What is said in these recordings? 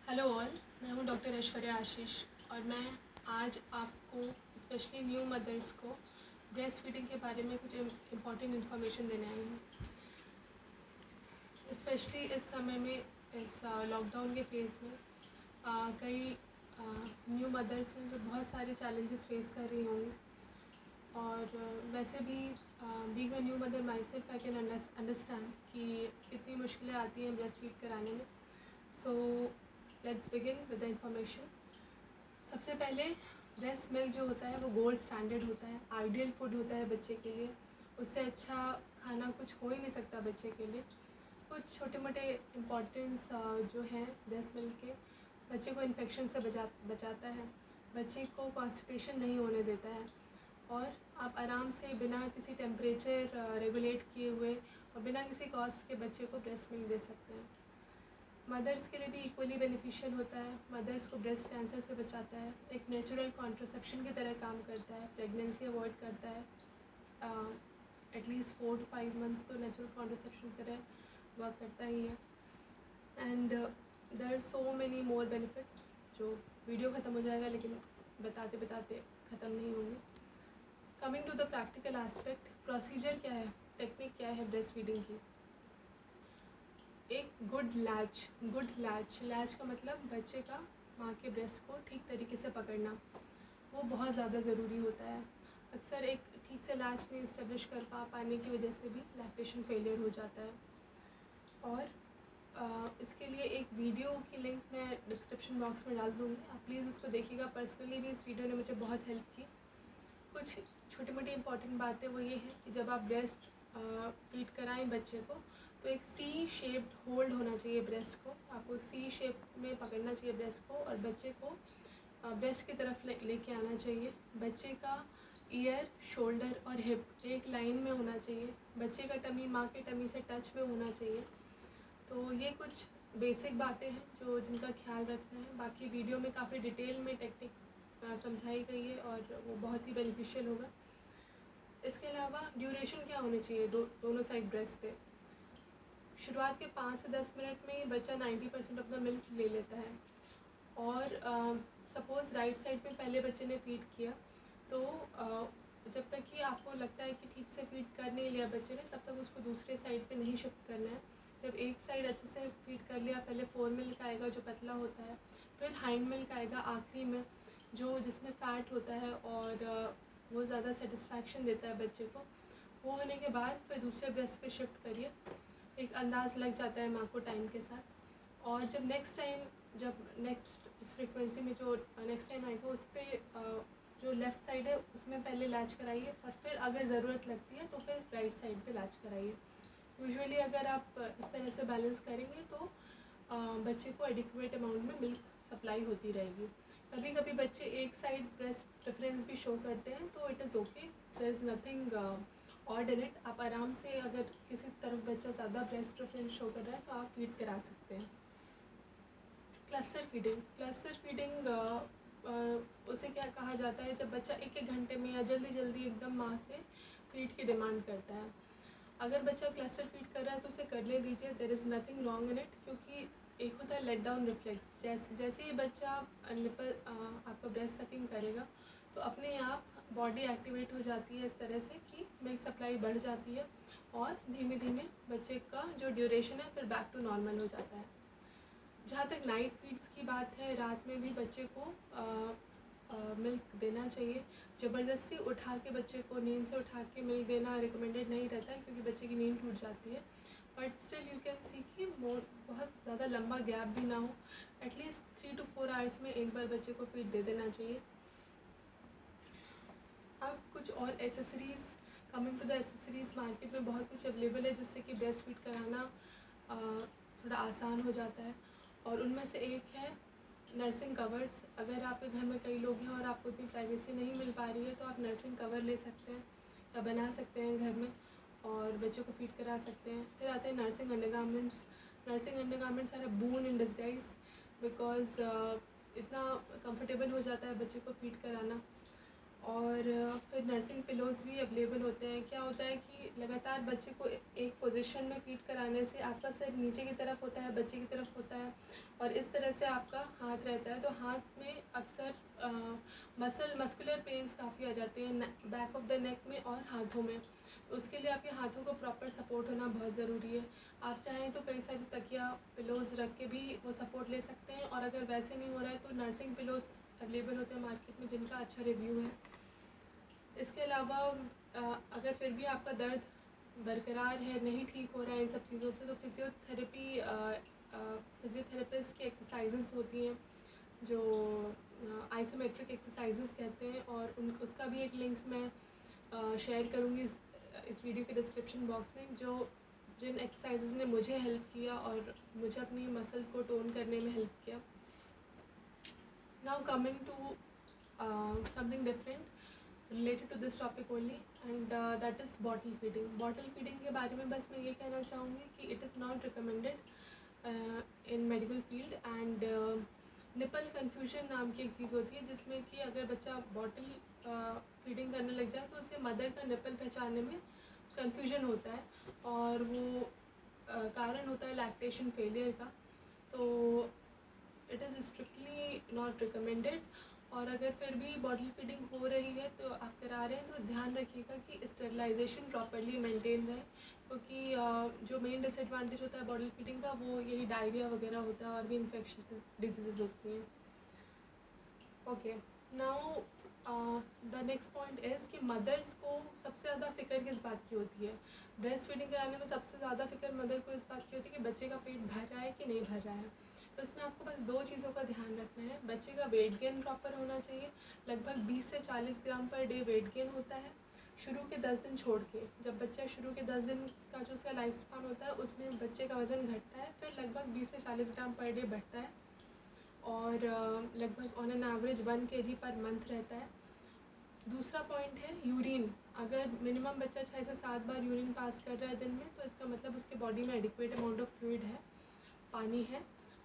Hello all, मैं हूँ doctor Aishwarya आशीष और मैं आज आपको स्पेशली न्यू मदर्स को ब्रेस्ट फीडिंग के बारे में कुछ इम्पॉर्टेंट इन्फॉर्मेशन देने आई हूँ। स्पेशली इस समय में, इस लॉकडाउन के फेज़ में कई न्यू मदर्स हैं जो बहुत सारे चैलेंजेस फेस कर रही होंगी। और वैसे भी being a new mother my self I can understand कि कितनी मुश्किलें आती हैं ब्रेस्ट फीड कराने में। So let's begin with the information. सबसे पहले ब्रेस्ट मिल्क जो होता है वो गोल्ड स्टैंडर्ड होता है, आइडियल फूड होता है बच्चे के लिए। उससे अच्छा खाना कुछ हो ही नहीं सकता बच्चे के लिए। कुछ छोटे मोटे इम्पॉर्टेंस जो हैं ब्रेस्ट मिल्क के, बच्चे को इन्फेक्शन से बचाता है, बच्चे को कॉन्स्टिपेशन नहीं होने देता है, और आप आराम से बिना किसी टेम्परेचर रेगुलेट किए हुए और बिना किसी कॉस्ट के बच्चे को ब्रेस्ट मिल्क दे सकते हैं। मदर्स के लिए भी इक्वली बेनिफिशियल होता है। मदर्स को ब्रेस्ट कैंसर से बचाता है, एक नेचुरल कॉन्ट्रासेप्शन की तरह काम करता है, प्रेगनेंसी अवॉइड करता है। एटलीस्ट 4 to 5 मंथ्स तो नेचुरल कॉन्ट्रासेप्शन की तरह वर्क करता ही है। And there are so many more benefits जो वीडियो ख़त्म हो जाएगा लेकिन बताते बताते ख़त्म नहीं होंगे। Coming to the practical aspect, procedure क्या है, टेक्निक क्या है ब्रेस्ट फीडिंग की। एक गुड लैच का मतलब बच्चे का माँ के ब्रेस्ट को ठीक तरीके से पकड़ना, वो बहुत ज़्यादा ज़रूरी होता है। अक्सर एक ठीक से लैच नहीं इस्टेब्लिश कर पाने की वजह से भी लैक्टेशन फेलियर हो जाता है। और इसके लिए एक वीडियो की लिंक मैं डिस्क्रिप्शन बॉक्स में डाल दूँगी, आप प्लीज़ उसको देखिएगा। पर्सनली भी इस वीडियो ने मुझे बहुत हेल्प की। कुछ छोटी मोटी इंपॉर्टेंट बातें वो ये हैं कि जब आप ब्रेस्ट फीड कराएं बच्चे को, तो एक सी शेप्ड होल्ड होना चाहिए ब्रेस्ट को। आपको एक सी शेप में पकड़ना चाहिए ब्रेस्ट को और बच्चे को ब्रेस्ट की तरफ लेके आना चाहिए। बच्चे का ईयर, शोल्डर और हिप एक लाइन में होना चाहिए। बच्चे का टमी माँ के टमी से टच में होना चाहिए। तो ये कुछ बेसिक बातें हैं जो जिनका ख्याल रखना है। बाकी वीडियो में काफ़ी डिटेल में टेक्निक समझाई गई है और वो बहुत ही बेनिफिशियल होगा। इसके अलावा ड्यूरेशन क्या होनी चाहिए दोनों साइड ब्रेस्ट पे। शुरुआत के 5 से 10 मिनट में ही बच्चा 90% ऑफ द मिल्क ले लेता है। और सपोज़ राइट साइड पे पहले बच्चे ने फीड किया, तो जब तक कि आपको लगता है कि ठीक से फीड कर नहीं लिया बच्चे ने, तब तक उसको दूसरे साइड पे नहीं शिफ्ट करना है। जब एक साइड अच्छे से फीड कर लिया, पहले फोर मिल्क आएगा जो पतला होता है, फिर हाइंड मिल्क आएगा आखिरी में जो जिसमें फ़ैट होता है और वो ज़्यादा सेटिस्फैक्शन देता है बच्चे को। वो होने के बाद फिर दूसरे ब्रेस्ट पे शिफ्ट करिए। एक अंदाज़ लग जाता है माँ को टाइम के साथ। और जब नेक्स्ट इस फ्रीक्वेंसी में जो नेक्स्ट टाइम आएगा उस पर जो लेफ़्ट साइड है उसमें पहले लैच कराइए और फिर अगर ज़रूरत लगती है तो फिर राइट साइड पे लैच कराइए। यूजुअली अगर आप इस तरह से बैलेंस करेंगे तो बच्चे को एडिक्वेट अमाउंट में मिल्क सप्लाई होती रहेगी। कभी कभी बच्चे एक साइड ब्रेस्ट प्रेफरेंस भी शो करते हैं, तो it is okay, there is nothing odd in it. आप आराम से, अगर किसी तरफ बच्चा ज़्यादा ब्रेस्ट प्रेफरेंस शो कर रहा है तो आप फीड करा सकते हैं। क्लस्टर फीडिंग उसे क्या कहा जाता है, जब बच्चा एक घंटे में या जल्दी जल्दी एकदम माँ से फीड की डिमांड करता है। अगर बच्चा क्लस्टर फीड कर रहा है तो उसे करने दीजिए, there is nothing wrong in it. क्योंकि एक होता है लेट डाउन रिफ्लेक्स, जैसे ही बच्चा निपल आपका ब्रेस्ट सकिंग करेगा तो अपने आप बॉडी एक्टिवेट हो जाती है इस तरह से कि मिल्क सप्लाई बढ़ जाती है और धीमे धीमे बच्चे का जो ड्यूरेशन है फिर बैक टू नॉर्मल हो जाता है। जहाँ तक नाइट फीड्स की बात है, रात में भी बच्चे को मिल्क देना चाहिए। ज़बरदस्ती उठा के बच्चे को नींद से उठा के मिल्क देना रिकमेंडेड नहीं रहता है, क्योंकि बच्चे की नींद टूट जाती है। But still you can see कि बहुत ज़्यादा लंबा गैप भी ना हो, एटलीस्ट 3 to 4 आवर्स में एक बार बच्चे को फीड दे देना चाहिए। अब कुछ और accessories, coming to the accessories, market में बहुत कुछ अवेलेबल है जिससे कि ब्रेस्ट फीड कराना थोड़ा आसान हो जाता है। और उनमें से एक है नर्सिंग कवर्स। अगर आपके घर में कई लोग हैं और आपको इतनी प्राइवेसी नहीं मिल पा रही है तो आप नर्सिंग कवर ले सकते हैं या बना सकते हैं घर में और बच्चों को फीड करा सकते हैं। फिर आते हैं nursing undergarments. Nursing undergarments are a boon in disguise because इतना कंफर्टेबल हो जाता है बच्चे को फीड कराना। और फिर नर्सिंग पिलोज़ भी अवेलेबल होते हैं। क्या होता है कि लगातार बच्चे को एक पोजीशन में फीड कराने से आपका सिर नीचे की तरफ होता है, बच्चे की तरफ होता है, और इस तरह से आपका हाथ रहता है, तो हाथ में अक्सर मस्कुलर पेन्स काफ़ी आ जाते हैं बैक ऑफ द नेक में और हाथों में। तो उसके लिए आपके हाथों को प्रॉपर सपोर्ट होना बहुत ज़रूरी है। आप चाहें तो कई सारी तकिया पिलोज़ रख के भी वो सपोर्ट ले सकते हैं, और अगर वैसे नहीं हो रहा है तो नर्सिंग पिलोज़ अवेलेबल होते हैं मार्केट में जिनका अच्छा रिव्यू है। इसके अलावा अगर फिर भी आपका दर्द बरकरार है, नहीं ठीक हो रहा है इन सब चीज़ों से, तो फिज़ियोथेरेपिस्ट की एक्सरसाइजेस होती हैं जो आइसोमेट्रिक एक्सरसाइजेस कहते हैं, और उसका भी एक लिंक मैं शेयर करूँगी इस वीडियो के डिस्क्रिप्शन बॉक्स में, जो जिन एक्सरसाइजेस ने मुझे हेल्प किया और मुझे अपनी मसल को टोन करने में हेल्प किया। Now coming to something different related to this topic only, and that is bottle feeding. Bottle feeding के बारे में बस मैं ये कहना चाहूँगी कि it is not recommended in medical field, and nipple confusion नाम की एक चीज़ होती है जिसमें कि अगर बच्चा बॉटल फीडिंग करने लग जाए तो उसे मदर का निपल पहचानने में कन्फ्यूजन होता है, और वो कारण होता है लैक्टेशन फेलियर का। तो it is strictly not recommended, और अगर फिर भी बॉटल फीडिंग हो रही है तो आप करा रहे हैं तो ध्यान रखिएगा कि स्टेरिलाइजेशन प्रॉपर्ली मेंटेन रहे, क्योंकि जो मेन डिसएडवांटेज होता है बॉटल फीडिंग का वो यही डायरिया वगैरह होता है और भी इन्फेक्शस डिजीज़ होती हैं। Okay, now the next point is कि मदर्स को सबसे ज़्यादा फ़िक्र किस बात की होती है। ब्रेस्ट फीडिंग कराने में सबसे ज़्यादा फ़िक्र मदर को इस बात की होती है कि बच्चे का पेट भर रहा है कि नहीं भर रहा है। तो इसमें आपको बस 2 चीज़ों का ध्यान रखना है। बच्चे का वेट गेन प्रॉपर होना चाहिए, लगभग 20 से 40 ग्राम पर डे वेट गेन होता है शुरू के 10 दिन छोड़ के। जब बच्चा शुरू के 10 दिन का जो उसका लाइफ स्पान होता है उसमें बच्चे का वज़न घटता है, फिर लगभग 20 से 40 ग्राम पर डे बढ़ता है, और लगभग on an average 1 kg per month रहता है। दूसरा पॉइंट है यूरिन। अगर मिनिमम बच्चा 6 से 7 बार यूरिन पास कर रहा है दिन में, तो इसका मतलब उसके बॉडी में एडिक्वेट अमाउंट ऑफ फ्लूइड है, पानी है,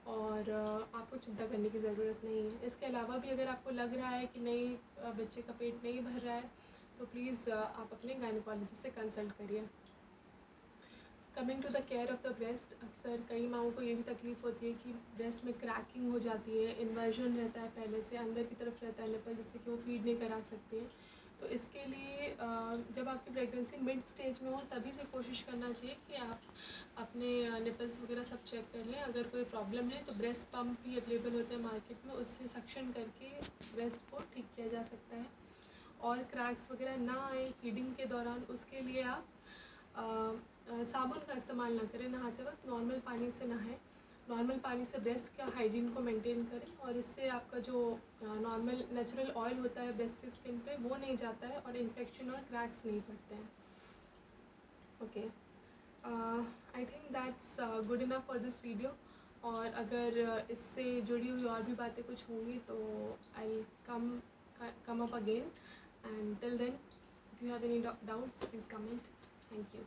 और आपको चिंता करने की ज़रूरत नहीं है। इसके अलावा भी अगर आपको लग रहा है कि नहीं बच्चे का पेट नहीं भर रहा है, तो प्लीज़ आप अपने गायनेकोलॉजिस्ट से कंसल्ट करिए। Coming to the care of the breast, अक्सर कई माओं को ये भी तकलीफ़ होती है कि ब्रेस्ट में क्रैकिंग हो जाती है, इन्वर्जन रहता है, पहले से अंदर की तरफ रहता है निपल, जिससे कि वो फीड नहीं करा सकते हैं। तो इसके लिए जब आपकी प्रेगनेंसी मिड स्टेज में हो तभी से कोशिश करना चाहिए कि आप अपने निपल्स वगैरह सब चेक कर लें। अगर कोई प्रॉब्लम है तो ब्रेस्ट पम्प भी अवेलेबल होते हैं मार्केट में, उससे सक्शन करके ब्रेस्ट को ठीक किया जा सकता है, और क्रैक्स वगैरह ना आए फीडिंग के दौरान उसके लिए आप साबुन का इस्तेमाल ना करें नहाते वक्त, नॉर्मल पानी से नहाएं। नॉर्मल पानी से ब्रेस्ट का हाइजीन को मेंटेन करें, और इससे आपका जो नॉर्मल नेचुरल ऑयल होता है ब्रेस्ट की स्किन पे वो नहीं जाता है, और इन्फेक्शन और क्रैक्स नहीं पड़ते हैं। Okay, I think that's good enough for this video, और अगर इससे जुड़ी हुई और भी बातें कुछ होंगी तो आई come up again, and till then if you have any doubts please comment. Thank you.